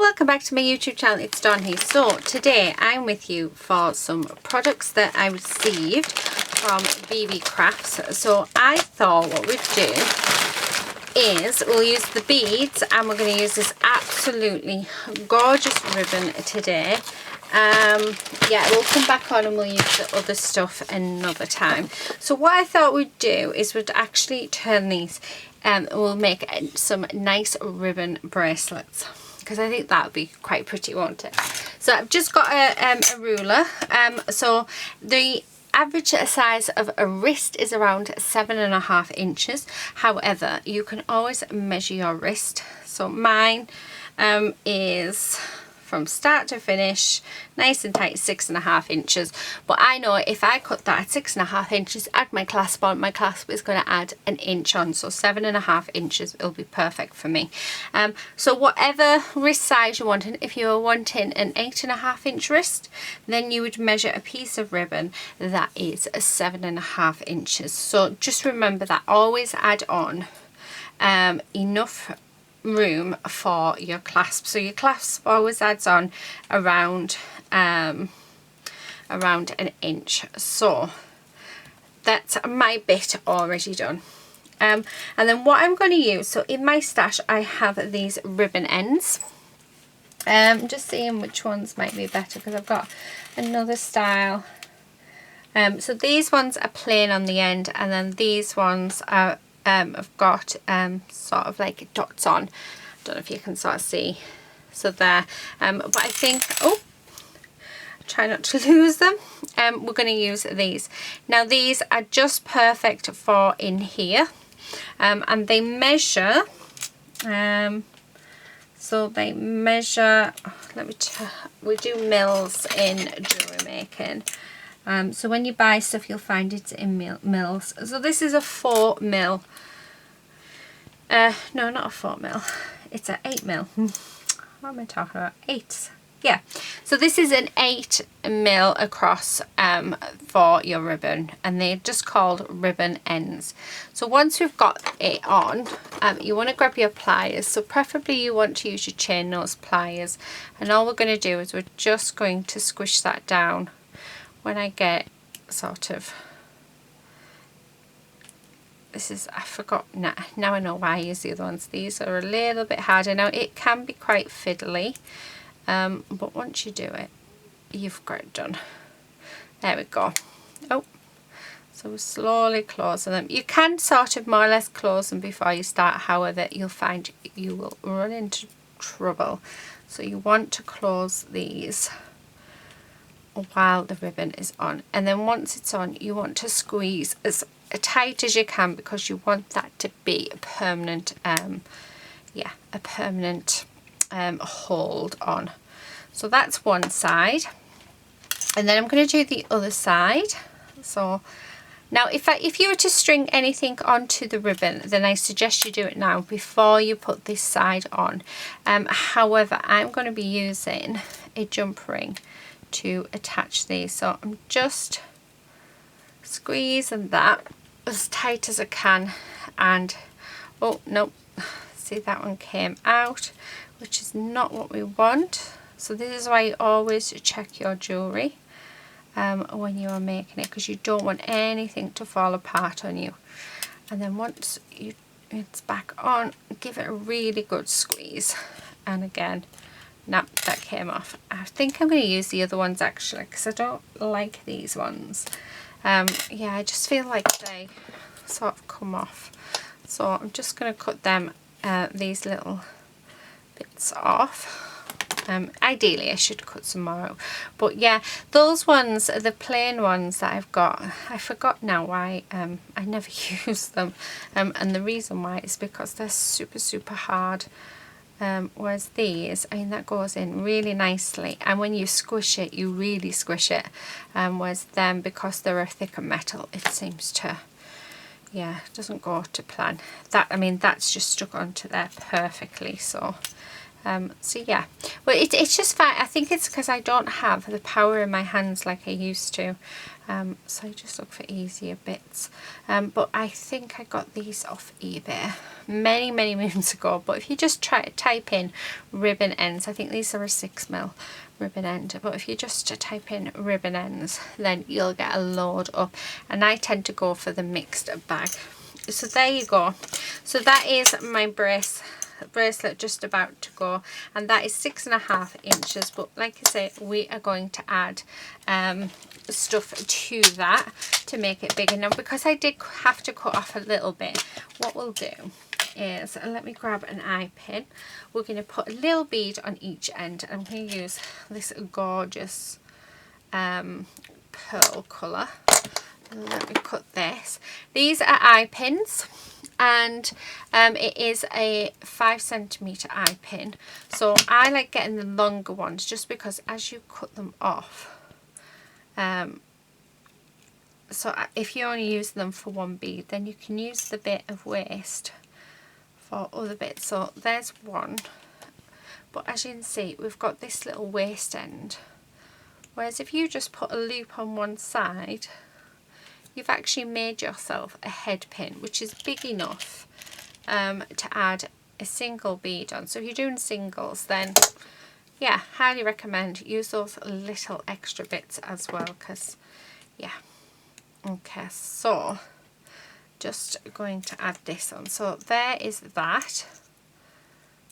welcome back to my YouTube channel. It's Dawn here. So today I'm with you for some products that I received from BB Crafts. So I thought what we'd do is we'll use the beads, and we're going to use this absolutely gorgeous ribbon today. Yeah, we'll come back on and we'll use the other stuff another time. So what I thought we'd do is we'd actually turn these and we'll make some nice ribbon bracelets, because I think that would be quite pretty, won't it? So I've just got a ruler. So the average size of a wrist is around 7.5 inches. However, you can always measure your wrist. So mine is from start to finish nice and tight, 6.5 inches. But I know if I cut that at 6.5 inches, add my clasp on, my clasp is going to add an inch on, so 7.5 inches will be perfect for me. So whatever wrist size you're wanting, if you were wanting an 8.5 inch wrist, then you would measure a piece of ribbon that is 7.5 inches. So just remember that, always add on enough room for your clasp. So your clasp always adds on around an inch. So that's my bit already done. And then what I'm going to use, so in my stash I have these ribbon ends. Just seeing which ones might be better, because I've got another style. So these ones are plain on the end, and then these ones are I've got sort of like dots on. Don't know if you can sort of see. So there. But I think, oh, try not to lose them. We're going to use these. Now these are just perfect for in here. And they measure, so they measure, we do mils in jewellery making. So when you buy stuff, you'll find it's in mils. So this is a 4 mil. No, not a 4 mil. It's an 8 mil. What am I talking about? 8. Yeah. So this is an 8 mil across for your ribbon, and they're just called ribbon ends. So once we've got it on, you want to grab your pliers. So preferably you want to use your chain nose pliers, and all we're going to do is we're just going to squish that down. When I get sort of, this is, I forgot, now I know why I use the other ones. These are a little bit harder. Now it can be quite fiddly, but once you do it, you've got it done. There we go. Oh, so we're slowly closing them. You can sort of more or less close them before you start, however you'll find you will run into trouble. So you want to close these while the ribbon is on, and then once it's on, you want to squeeze as tight as you can, because you want that to be a permanent hold on. So that's one side, and then I'm going to do the other side. So now if you were to string anything onto the ribbon, then I suggest you do it now before you put this side on. However, I'm going to be using a jump ring to attach these, so I'm just squeezing that as tight as I can, and oh no, see, that one came out, which is not what we want. So this is why you always check your jewellery when you are making it, because you don't want anything to fall apart on you. And then once it's back on, give it a really good squeeze, and again, no, that came off. I think I'm going to use the other ones actually, because I don't like these ones. Yeah, I just feel like they sort of come off. So I'm just going to cut them, these little bits off. Ideally I should cut some more out. But yeah, those ones are the plain ones that I've got. I forgot now why I never use them. And the reason why is because they're super hard. Whereas these, I mean, that goes in really nicely, and when you squish it, you really squish it. Whereas them, because they're a thicker metal, it seems to, yeah, it doesn't go to plan. That, I mean, that's just stuck onto there perfectly. So so yeah, Well, it's just fine. I think it's because I don't have the power in my hands like I used to. So I just look for easier bits. But I think I got these off eBay many moons ago. But if you just type in ribbon ends, I think these are a 6mm ribbon end. But if you just type in ribbon ends, then you'll get a load up. And I tend to go for the mixed bag. So there you go. So that is my bracelet just about to go, and that is 6.5 inches. But like I say, we are going to add stuff to that to make it bigger. Now, because I did have to cut off a little bit, what we'll do is, let me grab an eye pin. We're going to put a little bead on each end. I'm going to use this gorgeous pearl colour. Let me cut this. These are eye pins, and it is a 5cm eye pin. So I like getting the longer ones just because as you cut them off, so if you only use them for one bead, then you can use the bit of waste for other bits. So there's one, but as you can see, we've got this little waste end, whereas if you just put a loop on one side, you've actually made yourself a head pin, which is big enough to add a single bead on. So if you're doing singles, then yeah, highly recommend use those little extra bits as well, because yeah. Okay, so just going to add this on. So there is that,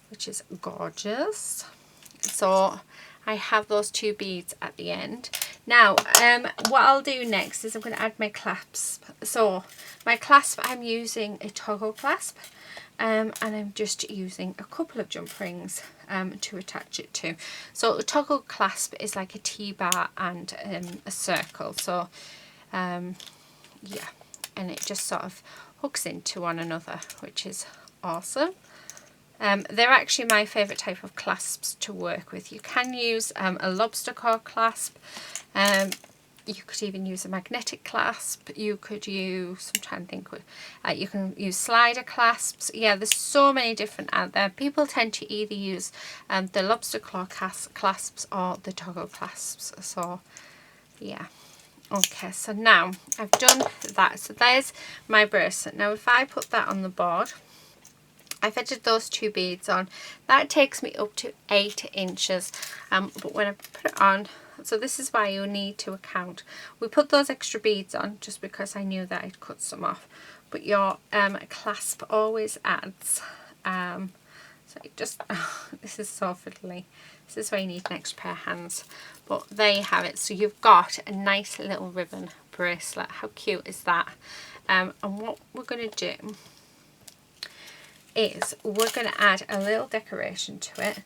which is gorgeous. So I have those 2 beads at the end. Now, what I'll do next is I'm going to add my clasp. So my clasp, I'm using a toggle clasp, and I'm just using a couple of jump rings to attach it to. So a toggle clasp is like a T-bar and a circle. So yeah, and it just sort of hooks into one another, which is awesome. They're actually my favourite type of clasps to work with. You can use a lobster claw clasp. You could even use a magnetic clasp. You could use, I'm trying to think, you can use slider clasps. Yeah, there's so many different out there. People tend to either use the lobster claw clasps or the toggle clasps. So yeah. Okay, so now I've done that. So there's my bracelet. Now if I put that on the board, I've added those 2 beads on. That takes me up to 8 inches. But when I put it on, so this is why you need to account. We put those extra beads on just because I knew that I'd cut some off. But your clasp always adds. So it just, oh, this is so fiddly. This is why you need an extra pair of hands. But there you have it. So you've got a nice little ribbon bracelet. How cute is that? And what we're going to do is we're going to add a little decoration to it.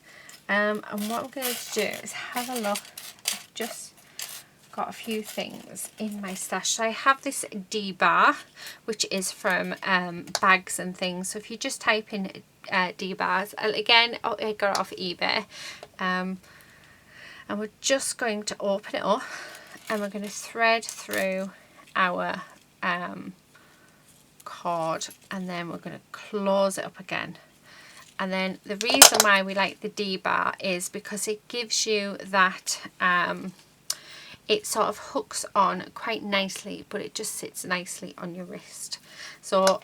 And what I'm going to do is have a look. I've just got a few things in my stash. So I have this D-bar, which is from bags and things. So if you just type in D-bars, again, I got it off eBay. And we're just going to open it up and we're going to thread through our cord, and then we're going to close it up again. And then the reason why we like the D-bar is because it gives you that, it sort of hooks on quite nicely, but it just sits nicely on your wrist. So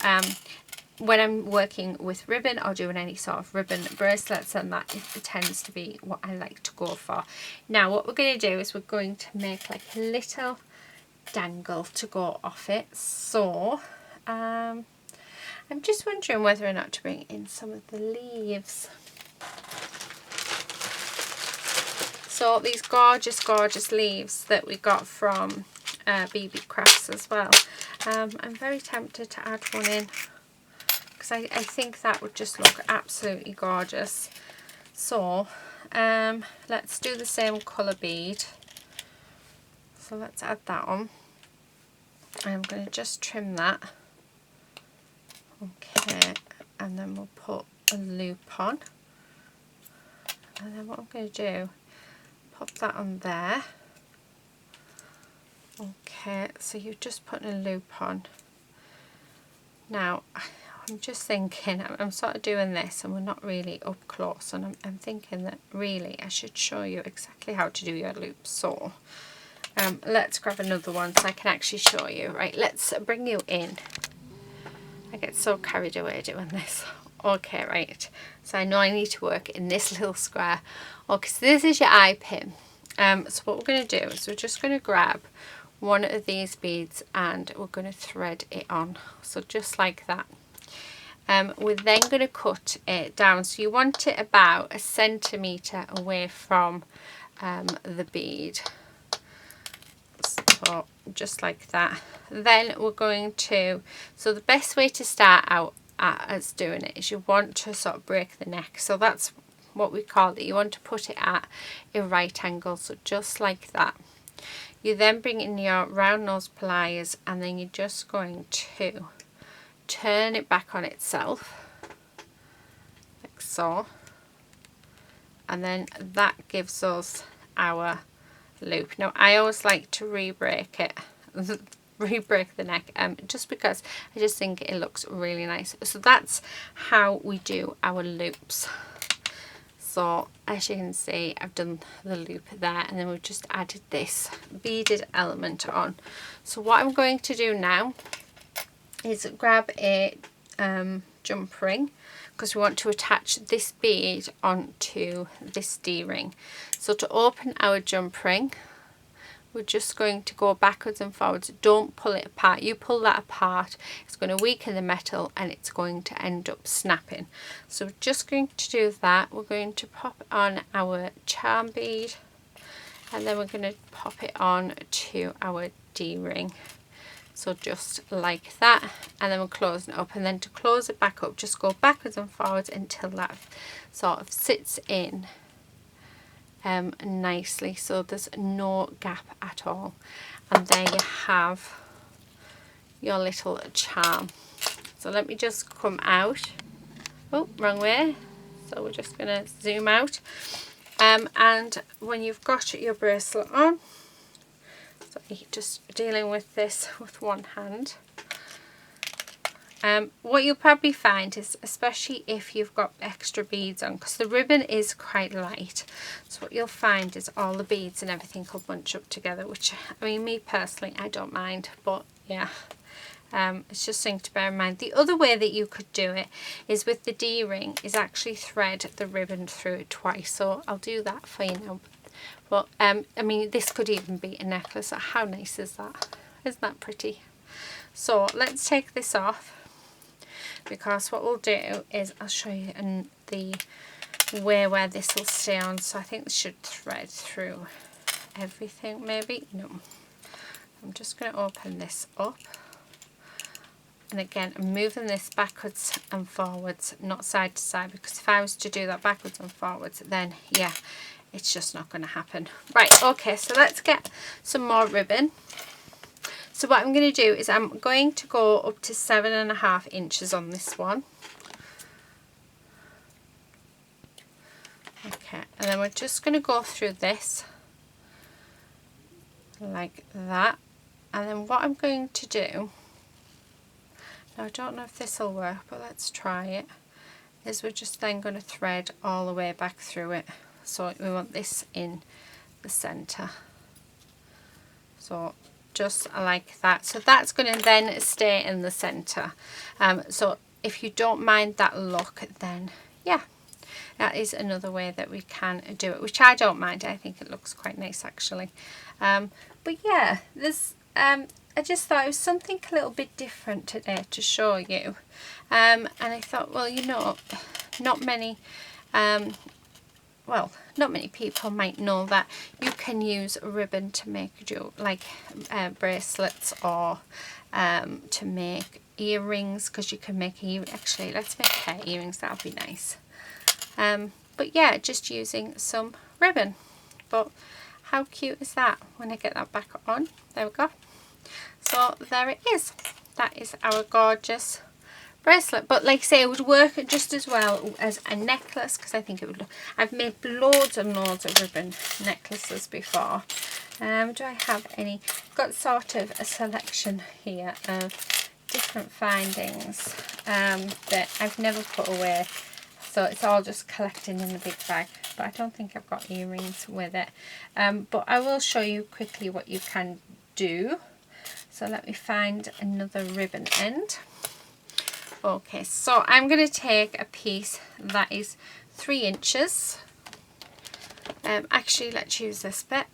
when I'm working with ribbon or doing any sort of ribbon bracelets, and that it tends to be what I like to go for. Now what we're going to do is we're going to make like a little dangle to go off it. So I'm just wondering whether or not to bring in some of the leaves. So these gorgeous leaves that we got from BB Crafts as well. I'm very tempted to add one in, because I think that would just look absolutely gorgeous. So let's do the same colour bead. So let's add that on. I'm going to just trim that. Okay, and then we'll put a loop on. And then what I'm going to do, pop that on there. Okay, so you've just put a loop on. Now, I'm just thinking, I'm sort of doing this and we're not really up close, and I'm thinking that really I should show you exactly how to do your loops. So let's grab another one so I can actually show you. Right, let's bring you in. I get so carried away doing this. Okay, right, so I know I need to work in this little square. Okay, so this is your eye pin. So what we're going to do is we're just going to grab one of these beads and we're going to thread it on, so just like that. We're then going to cut it down, so you want it about 1 centimetre away from the bead, so just like that. Then we're going to, so the best way to start out as doing it is you want to sort of break the neck, so that's what we call it. You want to put it at a right angle, so just like that. You then bring in your round nose pliers and then you're just going to turn it back on itself like so, and then that gives us our loop. Now I always like to re-break it re-break the neck, just because I just think it looks really nice. So that's how we do our loops. So as you can see, I've done the loop there, and then we've just added this beaded element on. So what I'm going to do now is grab a jump ring, because we want to attach this bead onto this D-ring. So to open our jump ring, we're just going to go backwards and forwards. Don't pull it apart. You pull that apart, it's going to weaken the metal and it's going to end up snapping. So we're just going to do that. We're going to pop on our charm bead, and then we're going to pop it on to our D-ring. So just like that, and then we're closing it up, and then to close it back up, just go backwards and forwards until that sort of sits in nicely, so there's no gap at all. And there you have your little charm. So let me just come out. Oh, wrong way. So we're just going to zoom out, and when you've got your bracelet on, so you're just dealing with this with one hand. What you'll probably find is, especially if you've got extra beads on, because the ribbon is quite light, so what you'll find is all the beads and everything will bunch up together, which, I mean, me personally, I don't mind, but yeah, it's just something to bear in mind. The other way that you could do it is with the D-ring, is actually thread the ribbon through it twice, so I'll do that for you now. But I mean, this could even be a necklace. How nice is that? Isn't that pretty? So let's take this off, because what we'll do is I'll show you in the way where this will stay on. So I think this should thread through everything, maybe. No, I'm just going to open this up, and again I'm moving this backwards and forwards, not side to side, because if I was to do that backwards and forwards, then yeah, it's just not going to happen. Right, okay, so let's get some more ribbon. So what I'm going to do is I'm going to go up to 7.5 inches on this one. Okay, and then we're just going to go through this like that. And then what I'm going to do, now I don't know if this will work, but let's try it, is we're just then going to thread all the way back through it. So we want this in the centre. So just like that. So that's going to then stay in the centre. So if you don't mind that look, then yeah, that is another way that we can do it, which I don't mind. I think it looks quite nice actually. But yeah, this I just thought it was something a little bit different today to show you. And I thought, well, you know, not many people might know that you can use ribbon to make bracelets, or to make earrings, because you can make actually let's make hair earrings, that would be nice. But yeah, just using some ribbon. But how cute is that when I get that back on? There we go. So there it is. That is our gorgeous bracelet. But like I say, it would work just as well as a necklace, because I think it would look, I've made loads and loads of ribbon necklaces before. Do I have any? I've got sort of a selection here of different findings that I've never put away. So it's all just collecting in a big bag. But I don't think I've got earrings with it. But I will show you quickly what you can do. So let me find another ribbon end. Okay, so I'm going to take a piece that is 3 inches. Actually, let's use this bit.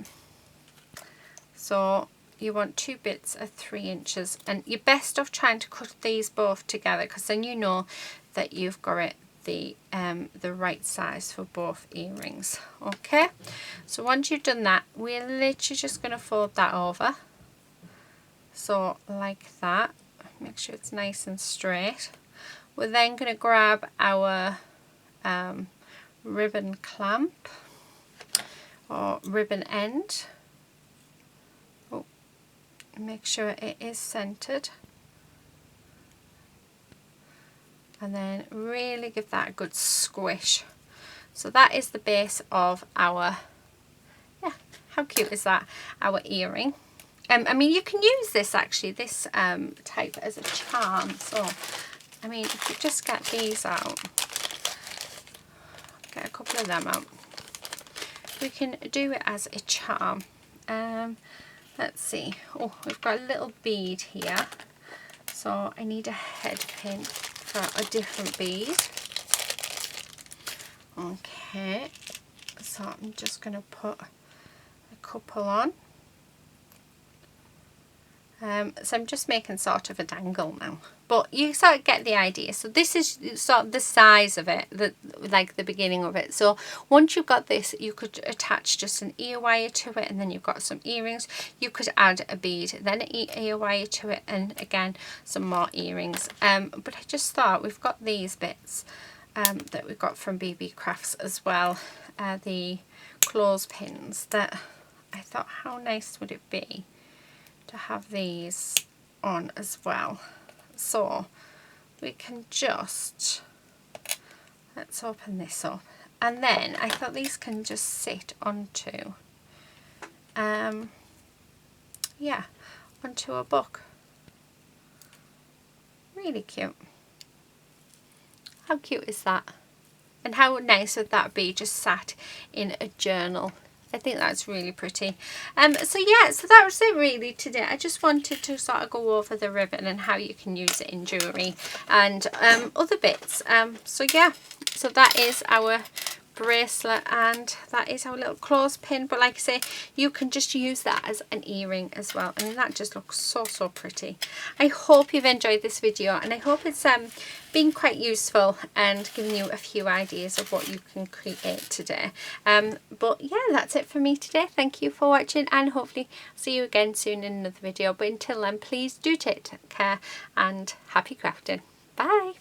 So you want 2 bits of 3 inches, and you're best off trying to cut these both together, because then you know that you've got it the right size for both earrings. Okay, so once you've done that, we're literally just going to fold that over, so like that. Make sure it's nice and straight. We're then going to grab our ribbon clamp or ribbon end. Oh, make sure it is centered, and then really give that a good squish. So that is the base of our, yeah, how cute is that, our earring. I mean, you can use this actually, this type as a charm. So I mean, if you just get these out, get a couple of them out, we can do it as a charm. Let's see. Oh, we've got a little bead here, so I need a head pin for a different bead. Okay, so I'm just going to put a couple on. So I'm just making sort of a dangle now, but you sort of get the idea. So this is sort of the size of it, like the beginning of it. So once you've got this, you could attach just an ear wire to it, and then you've got some earrings. You could add a bead, then an ear wire to it, and again some more earrings. But I just thought we've got these bits that we got from BB Crafts as well, the clothespins, that I thought how nice would it be to have these on as well. So we can just, let's open this up, and then I thought these can just sit onto yeah, onto a book. Really cute. How cute is that? And how nice would that be just sat in a journal? I think that's really pretty. So yeah, so that was it really today. I just wanted to sort of go over the ribbon and how you can use it in jewellery and other bits. So yeah, so that is our bracelet, and that is our little clothespin. But like I say, you can just use that as an earring as well. I mean, that just looks so pretty. I hope you've enjoyed this video, and I hope it's been quite useful and giving you a few ideas of what you can create today. But yeah, that's it for me today. Thank you for watching, and hopefully see you again soon in another video. But until then, please do take care and happy crafting. Bye.